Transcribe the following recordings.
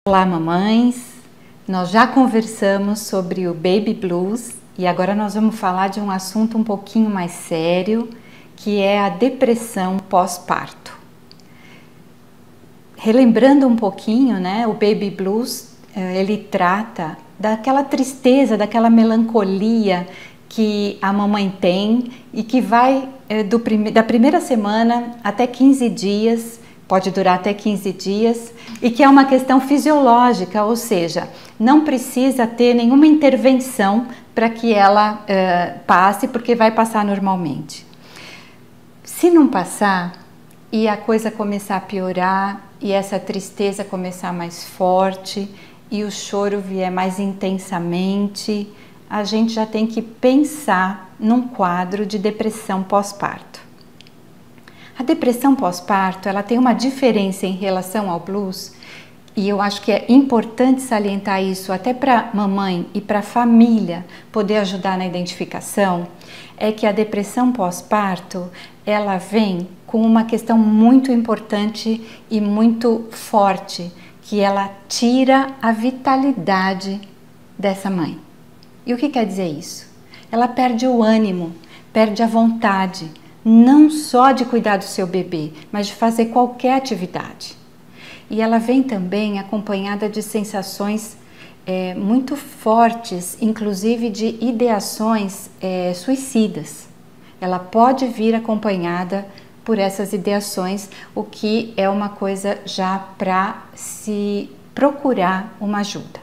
Olá, mamães! Nós já conversamos sobre o Baby Blues e agora nós vamos falar de um assunto um pouquinho mais sério, que é a depressão pós-parto. Relembrando um pouquinho, né, o Baby Blues, ele trata daquela tristeza, daquela melancolia que a mamãe tem e que vai da primeira semana até 15 dias, pode durar até 15 dias, e que é uma questão fisiológica, ou seja, não precisa ter nenhuma intervenção para que ela passe, porque vai passar normalmente. Se não passar e a coisa começar a piorar e essa tristeza começar mais forte e o choro vier mais intensamente, a gente já tem que pensar num quadro de depressão pós-parto. A depressão pós-parto, ela tem uma diferença em relação ao blues, e eu acho que é importante salientar isso até para mamãe e para a família poder ajudar na identificação, é que a depressão pós-parto, ela vem com uma questão muito importante e muito forte, que ela tira a vitalidade dessa mãe. E o que quer dizer isso? Ela perde o ânimo, perde a vontade, não só de cuidar do seu bebê, mas de fazer qualquer atividade. E ela vem também acompanhada de sensações muito fortes, inclusive de ideações suicidas. Ela pode vir acompanhada por essas ideações, o que é uma coisa já para se procurar uma ajuda.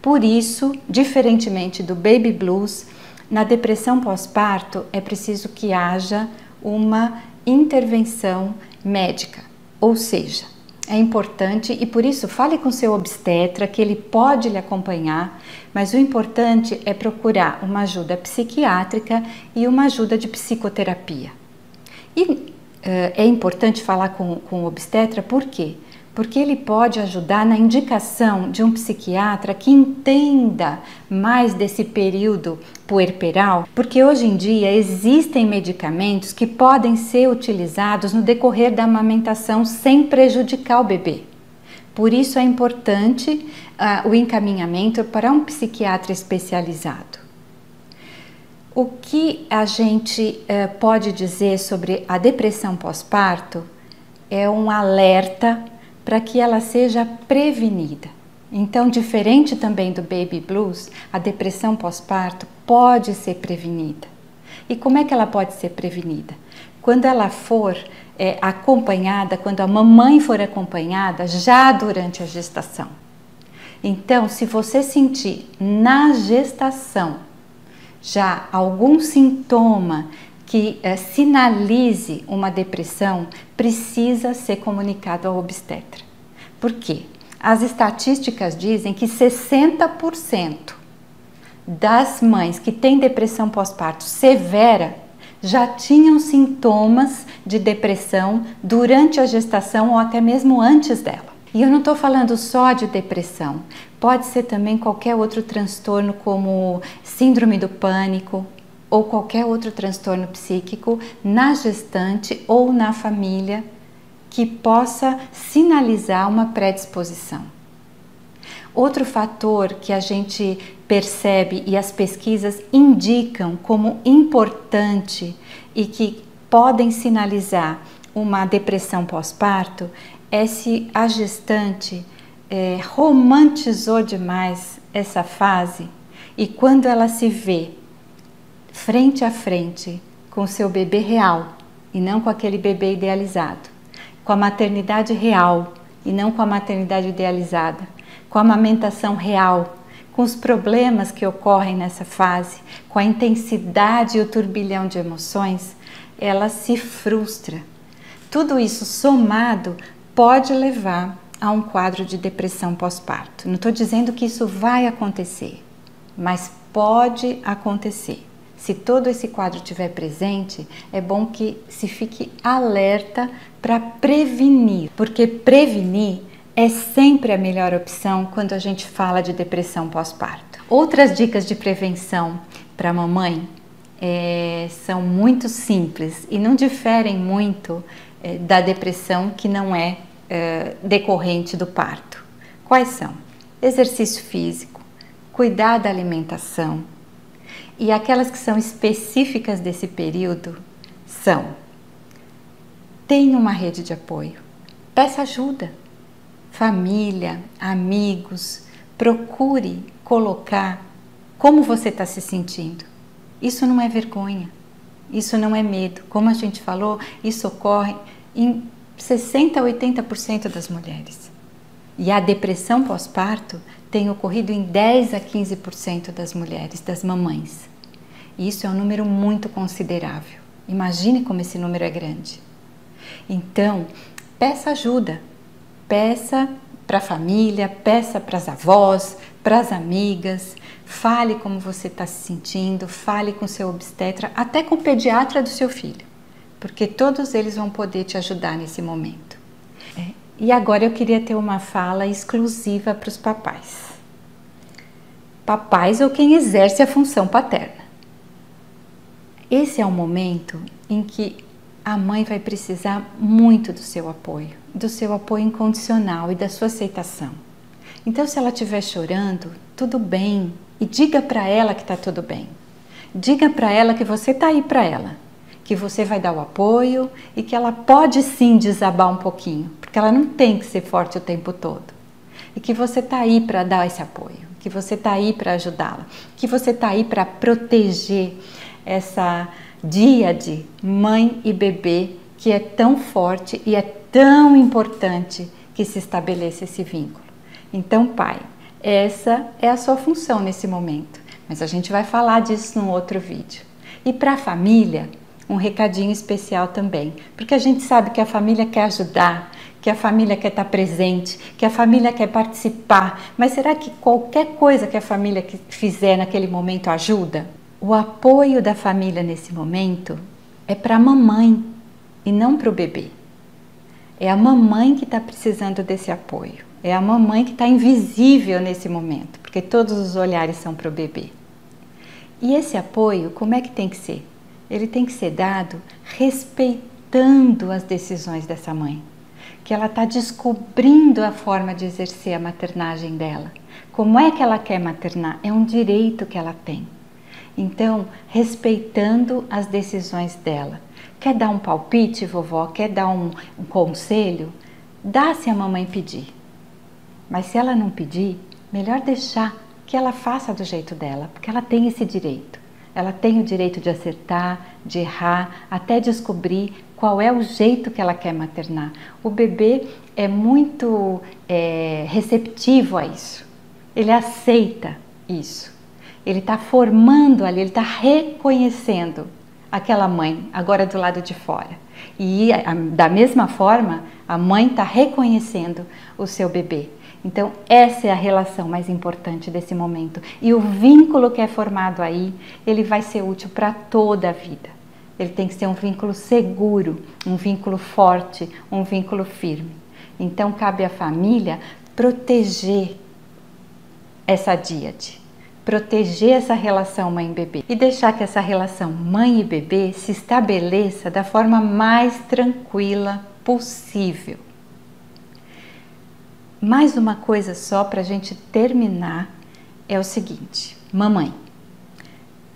Por isso, diferentemente do Baby Blues, na depressão pós-parto é preciso que haja uma intervenção médica, ou seja, é importante e por isso fale com seu obstetra que ele pode lhe acompanhar, mas o importante é procurar uma ajuda psiquiátrica e uma ajuda de psicoterapia. E é importante falar com o obstetra, por quê? Porque ele pode ajudar na indicação de um psiquiatra que entenda mais desse período puerperal, porque hoje em dia existem medicamentos que podem ser utilizados no decorrer da amamentação sem prejudicar o bebê. Por isso é importante o encaminhamento para um psiquiatra especializado. O que a gente pode dizer sobre a depressão pós-parto é um alerta para que ela seja prevenida. Então, diferente também do Baby Blues, a depressão pós-parto pode ser prevenida. E como é que ela pode ser prevenida? Quando ela for acompanhada, quando a mamãe for acompanhada já durante a gestação. Então, se você sentir na gestação já algum sintoma que sinalize uma depressão, precisa ser comunicado ao obstetra. Por quê? As estatísticas dizem que 60% das mães que têm depressão pós-parto severa já tinham sintomas de depressão durante a gestação ou até mesmo antes dela. E eu não estou falando só de depressão, pode ser também qualquer outro transtorno como síndrome do pânico, ou qualquer outro transtorno psíquico na gestante ou na família que possa sinalizar uma predisposição. Outro fator que a gente percebe e as pesquisas indicam como importante e que podem sinalizar uma depressão pós-parto é se a gestante romantizou demais essa fase e quando ela se vê frente a frente com o seu bebê real e não com aquele bebê idealizado, com a maternidade real e não com a maternidade idealizada, com a amamentação real, com os problemas que ocorrem nessa fase, com a intensidade e o turbilhão de emoções, ela se frustra. Tudo isso somado pode levar a um quadro de depressão pós-parto. Não estou dizendo que isso vai acontecer, mas pode acontecer. Se todo esse quadro estiver presente, é bom que se fique alerta para prevenir, porque prevenir é sempre a melhor opção quando a gente fala de depressão pós-parto. Outras dicas de prevenção para a mamãe são muito simples e não diferem muito da depressão que não é decorrente do parto. Quais são? Exercício físico, cuidar da alimentação. E aquelas que são específicas desse período são: tenha uma rede de apoio, peça ajuda, família, amigos, procure colocar como você está se sentindo. Isso não é vergonha, isso não é medo. Como a gente falou, isso ocorre em 60% a 80% das mulheres. E a depressão pós-parto tem ocorrido em 10% a 15% das mulheres, das mamães. E isso é um número muito considerável. Imagine como esse número é grande. Então, peça ajuda. Peça para a família, peça para as avós, para as amigas. Fale como você está se sentindo, fale com seu obstetra, até com o pediatra do seu filho. Porque todos eles vão poder te ajudar nesse momento. E agora eu queria ter uma fala exclusiva para os papais. Papais ou quem exerce a função paterna. Esse é um momento em que a mãe vai precisar muito do seu apoio incondicional e da sua aceitação. Então, se ela estiver chorando, tudo bem, e diga para ela que está tudo bem. Diga para ela que você está aí para ela, que você vai dar o apoio e que ela pode sim desabar um pouquinho, porque ela não tem que ser forte o tempo todo. E que você está aí para dar esse apoio, que você está aí para ajudá-la, que você está aí para proteger essa díade mãe e bebê que é tão forte e é tão importante que se estabeleça esse vínculo. Então, pai, essa é a sua função nesse momento, mas a gente vai falar disso num outro vídeo. E para a família, um recadinho especial também, porque a gente sabe que a família quer ajudar, que a família quer estar presente, que a família quer participar, mas será que qualquer coisa que a família fizer naquele momento ajuda? O apoio da família nesse momento é para a mamãe e não para o bebê. É a mamãe que está precisando desse apoio, é a mamãe que está invisível nesse momento, porque todos os olhares são para o bebê. E esse apoio, como é que tem que ser? Ele tem que ser dado respeitando as decisões dessa mãe, que ela está descobrindo a forma de exercer a maternagem dela. Como é que ela quer maternar? É um direito que ela tem. Então, respeitando as decisões dela. Quer dar um palpite, vovó? Quer dar um conselho? Dá se a mamãe pedir. Mas se ela não pedir, melhor deixar que ela faça do jeito dela, porque ela tem esse direito. Ela tem o direito de acertar, de errar, até descobrir qual é o jeito que ela quer maternar. O bebê é muito receptivo a isso. Ele aceita isso. Ele está formando ali, ele está reconhecendo aquela mãe, agora do lado de fora. E da mesma forma, a mãe está reconhecendo o seu bebê. Então, essa é a relação mais importante desse momento. E o vínculo que é formado aí, ele vai ser útil para toda a vida. Ele tem que ser um vínculo seguro, um vínculo forte, um vínculo firme. Então, cabe à família proteger essa díade, proteger essa relação mãe-bebê e deixar que essa relação mãe e bebê se estabeleça da forma mais tranquila possível. Mais uma coisa só para a gente terminar é o seguinte: mamãe,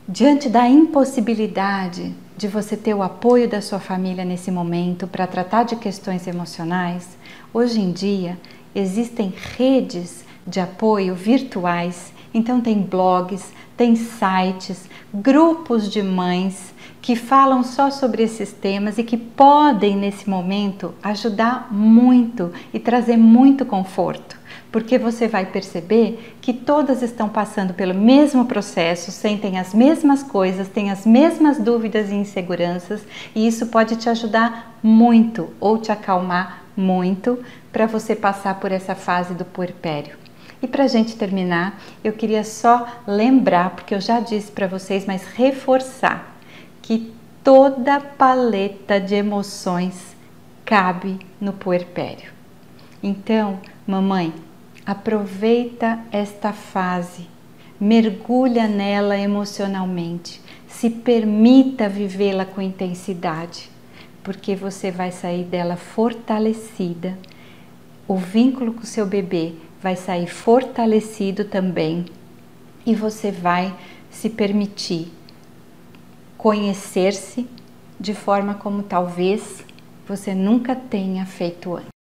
diante da impossibilidade de você ter o apoio da sua família nesse momento para tratar de questões emocionais, hoje em dia existem redes de apoio virtuais. Então tem blogs, tem sites, grupos de mães que falam só sobre esses temas e que podem nesse momento ajudar muito e trazer muito conforto, porque você vai perceber que todas estão passando pelo mesmo processo, sentem as mesmas coisas, têm as mesmas dúvidas e inseguranças, e isso pode te ajudar muito ou te acalmar muito para você passar por essa fase do puerpério. E para a gente terminar, eu queria só lembrar, porque eu já disse para vocês, mas reforçar, que toda paleta de emoções cabe no puerpério. Então, mamãe, aproveita esta fase, mergulha nela emocionalmente, se permita vivê-la com intensidade, porque você vai sair dela fortalecida. O vínculo com o seu bebê vai sair fortalecido também e você vai se permitir conhecer-se de forma como talvez você nunca tenha feito antes.